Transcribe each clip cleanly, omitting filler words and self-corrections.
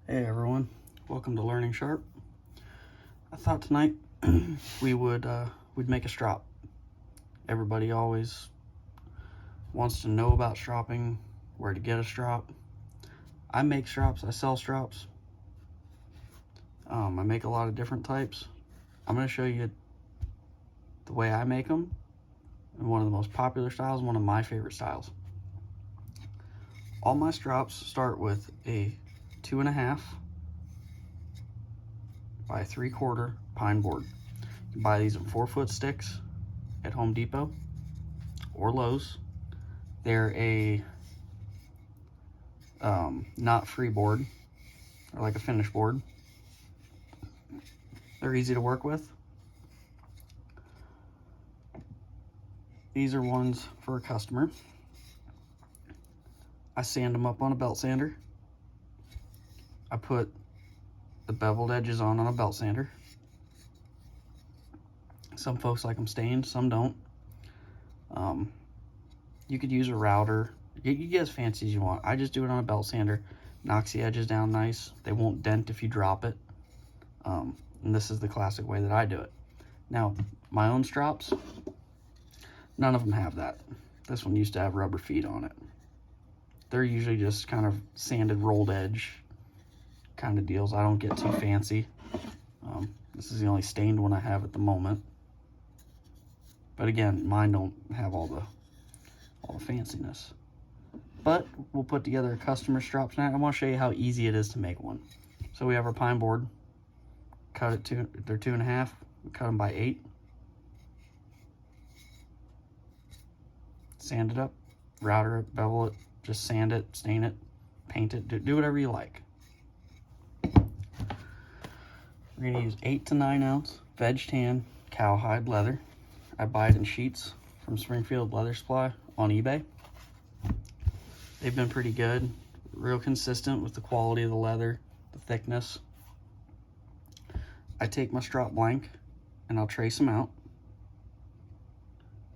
Hey everyone, welcome to Learning Sharp. I thought tonight we'd make a strop. Everybody always wants to know about stropping, where to get a strop. I make strops, I sell strops. I make a lot of different types. I'm going to show you the way I make them, and one of the most popular styles, one of my favorite styles. All my strops start with a 2.5 by 3/4 pine board. You can buy these in 4-foot sticks at Home Depot or Lowe's. They're a not free board, or like a finished board. They're easy to work with. These are ones for a customer. I sand them up on a belt sander. I put the beveled edges on a belt sander. Some folks like them stained, some don't. You could use a router. You get as fancy as you want. I just do it on a belt sander. Knocks the edges down nice. They won't dent if you drop it. And this is the classic way that I do it. Now, my own strops, none of them have that. This one used to have rubber feet on it. They're usually just kind of sanded rolled edge kind of deals. I don't get too fancy. This is the only stained one I have at the moment. But again, mine don't have all the fanciness. But we'll put together a customer strop tonight. I want to show you how easy it is to make one. So we have our pine board. Cut it to, they're 2.5. We cut them by 8. Sand it up, router it, bevel it, just sand it, stain it, paint it, do whatever you like. We're gonna use 8 to 9 ounce veg tan cowhide leather. I buy it in sheets from Springfield Leather Supply on eBay. They've been pretty good, real consistent with the quality of the leather, the thickness. I take my strop blank and I'll trace them out,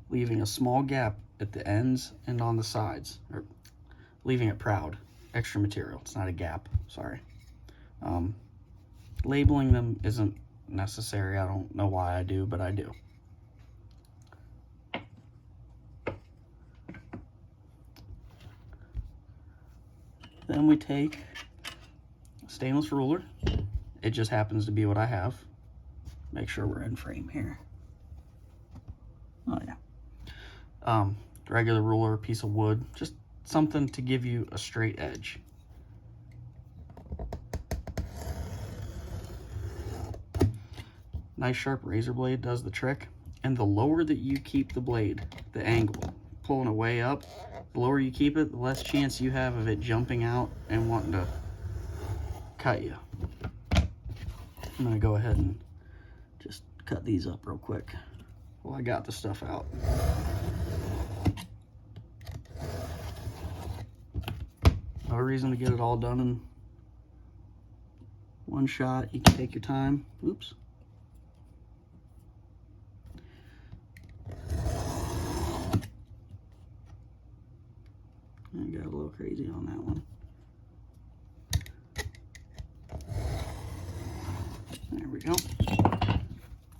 leaving a small gap at the ends and on the sides, or leaving it proud. Extra material, it's not a gap, sorry. Labeling them isn't necessary. I don't know why I do, but I do. Then we take a stainless ruler. It just happens to be what I have. Make sure we're in frame here. Oh yeah. Regular ruler, piece of wood, just something to give you a straight edge. Nice sharp razor blade does the trick. And the lower that you keep the blade, the angle, pulling it way up, the lower you keep it, the less chance you have of it jumping out and wanting to cut you. I'm gonna go ahead and just cut these up real quick while I got the stuff out. No reason to get it all done in one shot. You can take your time. Oops. I got a little crazy on that one. There we go.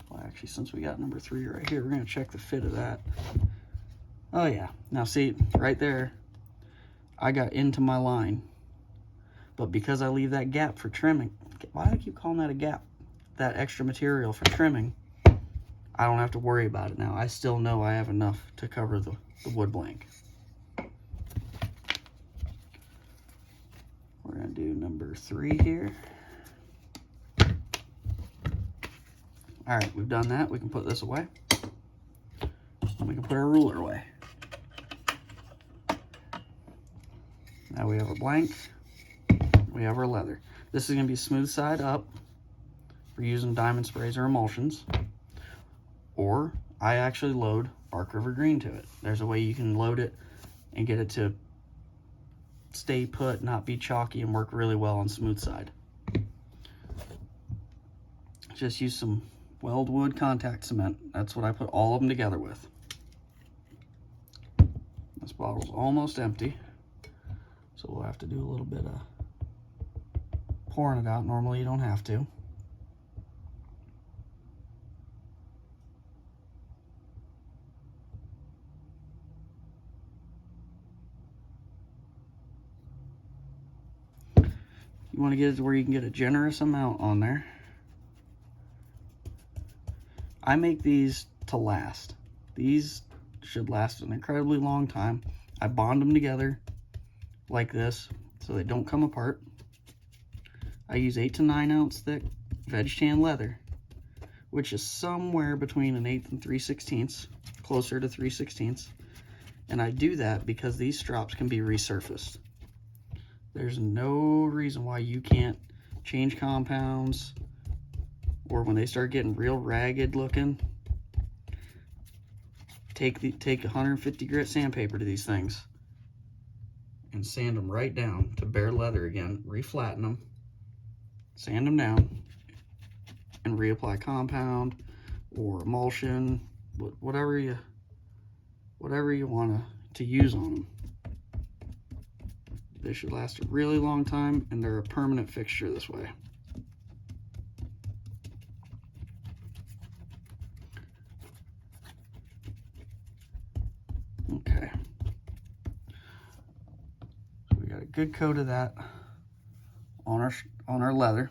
Well, actually, since we got number 3 right here, we're going to check the fit of that. Oh yeah. Now see, right there, I got into my line. But because I leave that gap for trimming, why do I keep calling that a gap? That extra material for trimming, I don't have to worry about it now. I still know I have enough to cover the wood blank. We're going to do number 3 here. All right, we've done that. We can put this away. And we can put our ruler away. Now we have our blank. We have our leather. This is going to be smooth side up for using diamond sprays or emulsions. Or I actually load Bark River Green to it. There's a way you can load it and get it to stay put, not be chalky, and work really well on smooth side. Just use some Weld wood contact cement. That's what I put all of them together with. This bottle's almost empty, so we'll have to do a little bit of pouring it out. Normally you don't have to. You want to get it to where you can get a generous amount on there. I make these to last. These should last an incredibly long time. I bond them together like this so they don't come apart. I use 8 to 9 ounce thick veg tan leather, which is somewhere between an 1/8 and 3/16, closer to 3/16. And I do that because these strops can be resurfaced. There's no reason why you can't change compounds, or when they start getting real ragged looking, take 150 grit sandpaper to these things and sand them right down to bare leather again, reflatten them, sand them down, and reapply compound or emulsion, whatever you want to use on them. They should last a really long time, and they're a permanent fixture this way. Okay. So we got a good coat of that on our leather.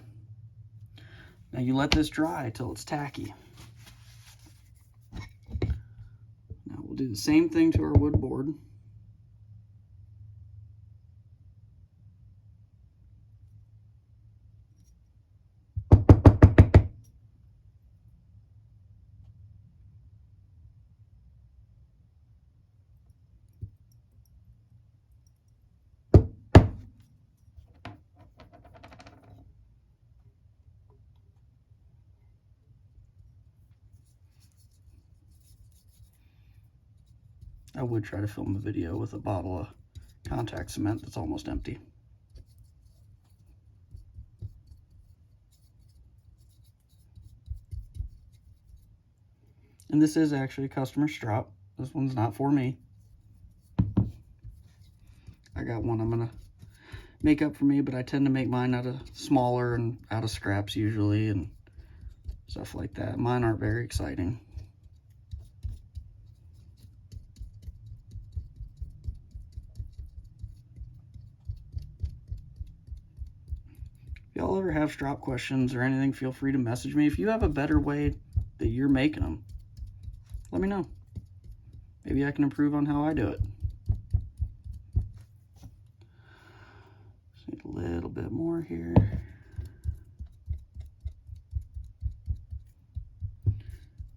Now you let this dry till it's tacky. Now we'll do the same thing to our wood board. I would try to film a video with a bottle of contact cement that's almost empty. And this is actually a customer strop. This one's not for me. I got one I'm gonna make up for me, but I tend to make mine out of smaller and out of scraps usually and stuff like that. Mine aren't very exciting. If y'all ever have strop questions or anything, feel free to message me. If you have a better way that you're making them, let me know. Maybe I can improve on how I do it. Just need a little bit more here.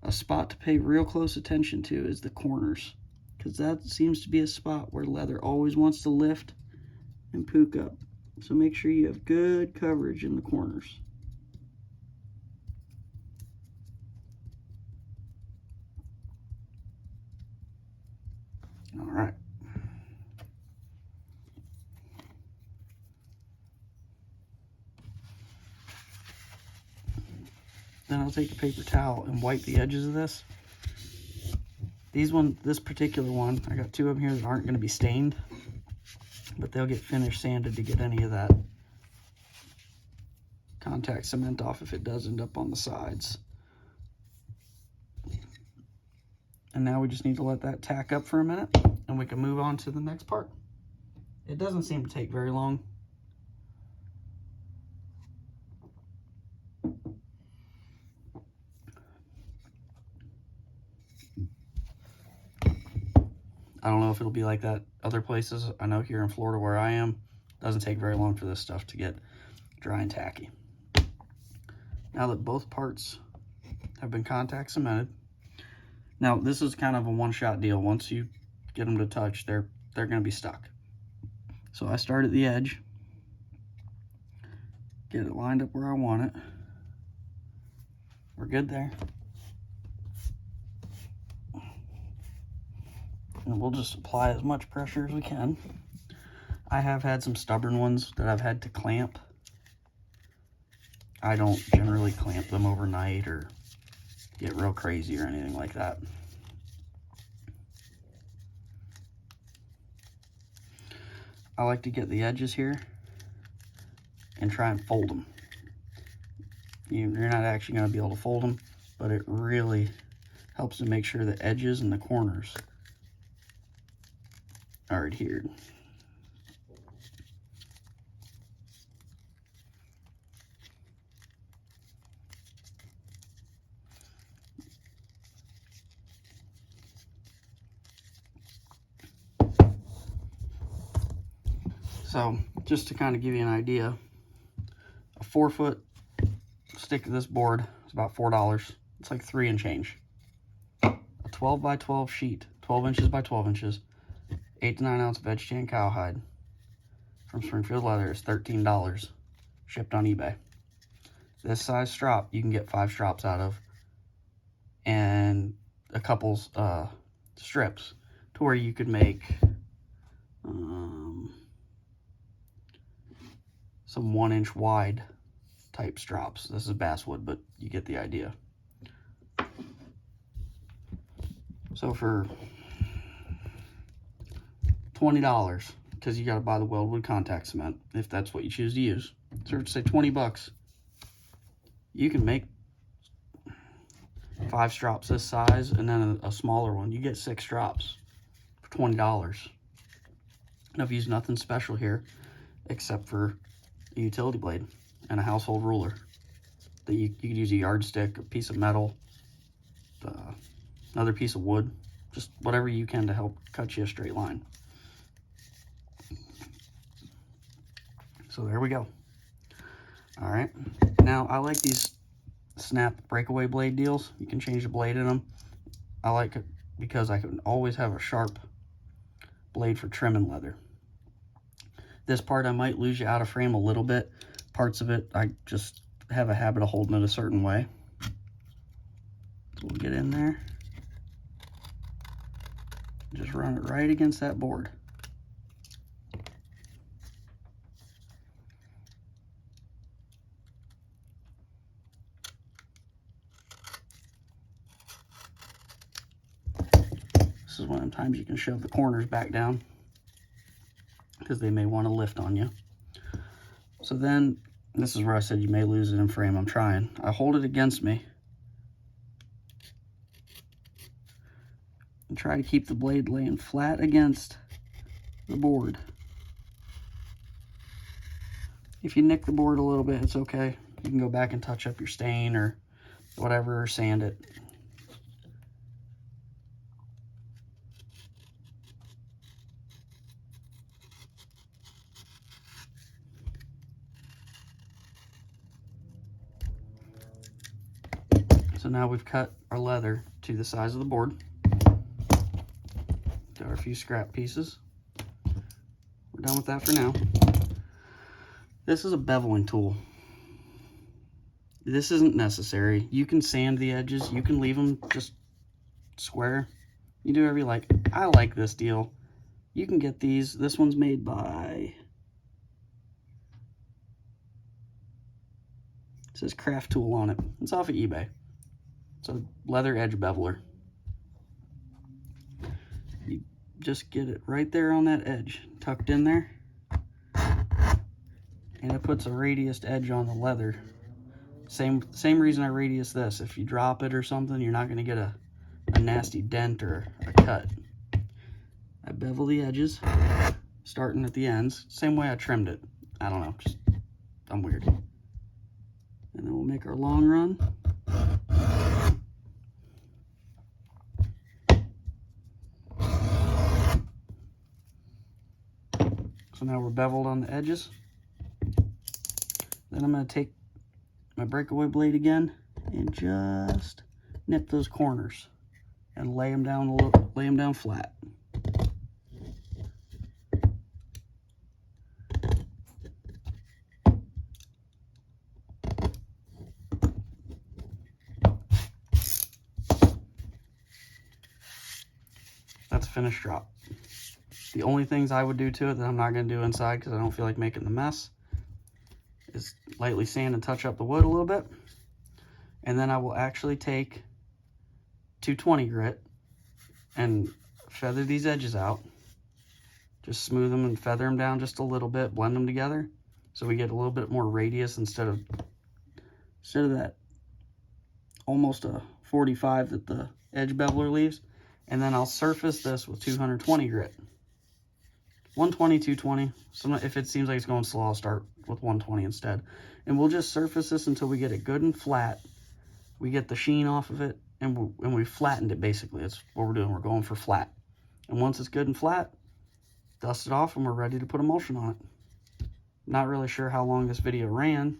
A spot to pay real close attention to is the corners, because that seems to be a spot where leather always wants to lift and pook up. So make sure you have good coverage in the corners. All right. Then I'll take a paper towel and wipe the edges of this. This particular one, I got 2 of them here that aren't going to be stained, but they'll get finish sanded to get any of that contact cement off if it does end up on the sides. And now we just need to let that tack up for a minute, and we can move on to the next part. It doesn't seem to take very long. I don't know if it'll be like that other places. I know here in Florida where I am, it doesn't take very long for this stuff to get dry and tacky. Now that both parts have been contact cemented, now this is kind of a one-shot deal. Once you get them to touch, they're going to be stuck. So I start at the edge, get it lined up where I want it. We're good there. And we'll just apply as much pressure as we can. I have had some stubborn ones that I've had to clamp. I don't generally clamp them overnight or get real crazy or anything like that. I like to get the edges here and try and fold them. You're not actually going to be able to fold them, but it really helps to make sure the edges and the corners are adhered. So just to kind of give you an idea, a 4-foot stick of this board is about $4. It's like 3 and change. A 12 by 12 sheet, 12 inches by 12 inches, 8 to 9 ounce vegetarian cowhide from Springfield Leather is $13, shipped on eBay. This size strop you can get 5 strops out of, and a couple strips, to where you could make some 1-inch wide type strops. This is basswood, but you get the idea. So for $20, because you got to buy the Weldwood contact cement if that's what you choose to use. So say 20 bucks, you can make 5 strops this size, and then a smaller one. You get 6 strops for $20. And I've used nothing special here except for a utility blade and a household ruler. That you could use a yardstick, a piece of metal, another piece of wood, just whatever you can to help cut you a straight line. So there we go. All right, now I like these snap breakaway blade deals. You can change the blade in them. I like it because I can always have a sharp blade for trimming leather. This part I might lose you out of frame a little bit. Parts of it I just have a habit of holding it a certain way. So we'll get in there, just run it right against that board. This is one of them times you can shove the corners back down because they may want to lift on you. So then, this is where I said you may lose it in frame. I'm trying. I hold it against me and try to keep the blade laying flat against the board. If you nick the board a little bit, it's okay. You can go back and touch up your stain or whatever, or sand it. So now we've cut our leather to the size of the board. Got our few scrap pieces. We're done with that for now. This is a beveling tool. This isn't necessary. You can sand the edges. You can leave them just square. You do whatever you like. I like this deal. You can get these. This one's made by... It says Craft Tool on it. It's off of eBay. It's a leather edge beveler. You just get it right there on that edge, tucked in there. And it puts a radiused edge on the leather. Same reason I radius this. If you drop it or something, you're not going to get a nasty dent or a cut. I bevel the edges, starting at the ends. Same way I trimmed it. I don't know, just, I'm weird. And then we'll make our long run. So now we're beveled on the edges. Then I'm going to take my breakaway blade again and just nip those corners and lay them down flat. That's a finished drop. The only things I would do to it that I'm not going to do inside because I don't feel like making the mess is lightly sand and touch up the wood a little bit. And then I will actually take 220 grit and feather these edges out. Just smooth them and feather them down just a little bit, blend them together, so we get a little bit more radius instead of that almost a 45 that the edge beveler leaves. And then I'll surface this with 220 grit. 120, 220. So if it seems like it's going slow, I'll start with 120 instead. And we'll just surface this until we get it good and flat. We get the sheen off of it, and we flattened it basically. That's what we're doing. We're going for flat. And once it's good and flat, dust it off and we're ready to put emulsion on it. Not really sure how long this video ran,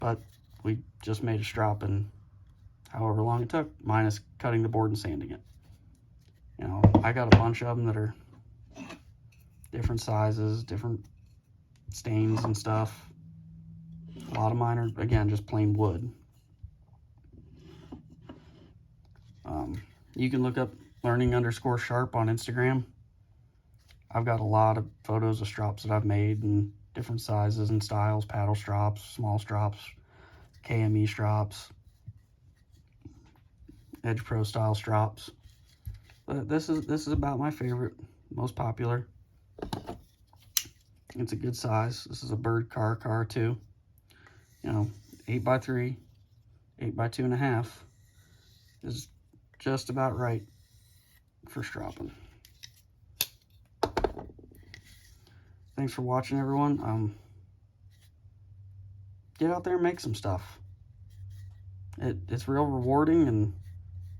but we just made a strop in however long it took, minus cutting the board and sanding it. You know, I got a bunch of them that are different sizes, different stains and stuff. A lot of mine are, again, just plain wood. You can look up learning_sharp on Instagram. I've got a lot of photos of strops that I've made in different sizes and styles, paddle strops, small strops, KME strops, Edge Pro style strops. But this is about my favorite, most popular. It's a good size. This is a bird car 2. You know, 8x3, 8x2.5 is just about right for stropping. Thanks for watching, everyone. Get out there and make some stuff. It's real rewarding, and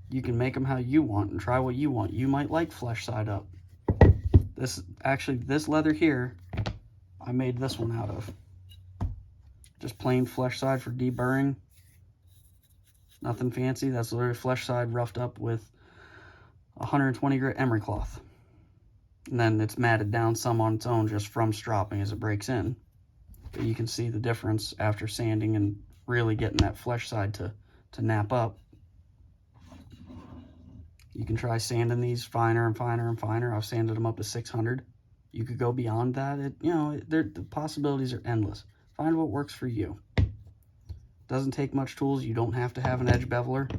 you can make them how you want and try what you want. You might like flesh side up. This leather here, I made this one out of. Just plain flesh side for deburring. Nothing fancy. That's literally flesh side roughed up with 120 grit emery cloth. And then it's matted down some on its own just from stropping as it breaks in. But you can see the difference after sanding and really getting that flesh side to nap up. You can try sanding these finer and finer and finer. I've sanded them up to 600. You could go beyond that. The possibilities are endless. Find what works for you. Doesn't take much tools. You don't have to have an edge beveler.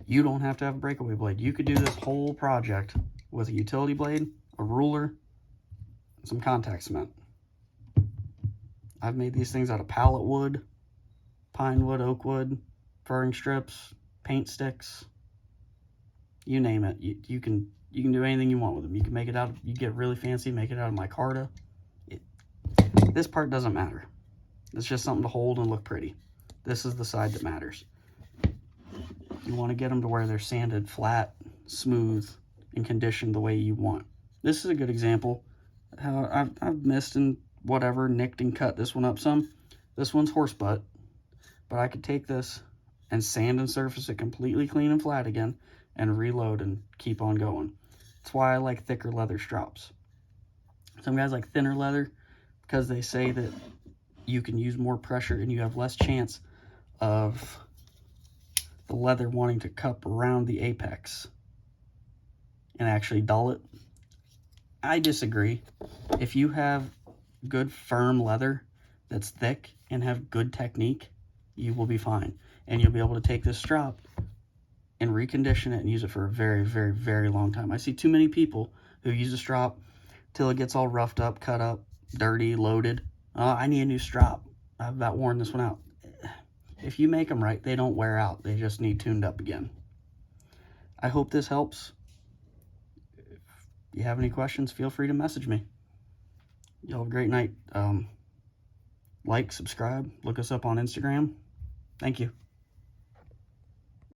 You don't have to have a breakaway blade. You could do this whole project with a utility blade, a ruler, and some contact cement. I've made these things out of pallet wood, pine wood, oak wood, furring strips, paint sticks. You name it. You can do anything you want with them. You can make it out. You get really fancy, make it out of micarta. This part doesn't matter. It's just something to hold and look pretty. This is the side that matters. You want to get them to where they're sanded flat, smooth, and conditioned the way you want. This is a good example. How I've missed and whatever, nicked and cut this one up some. This one's horse butt, but I could take this and sand and surface it completely clean and flat again and reload and keep on going. That's why I like thicker leather strops. Some guys like thinner leather because they say that you can use more pressure and you have less chance of the leather wanting to cup around the apex and actually dull it. I disagree. If you have good firm leather that's thick and have good technique, you will be fine. And you'll be able to take this strop and recondition it and use it for a very, very, very long time. I see too many people who use a strop till it gets all roughed up, cut up, dirty, loaded. I need a new strop. I've about worn this one out. If you make them right, they don't wear out. They just need tuned up again. I hope this helps. If you have any questions, feel free to message me. Y'all have a great night. Like, subscribe, look us up on Instagram. Thank you.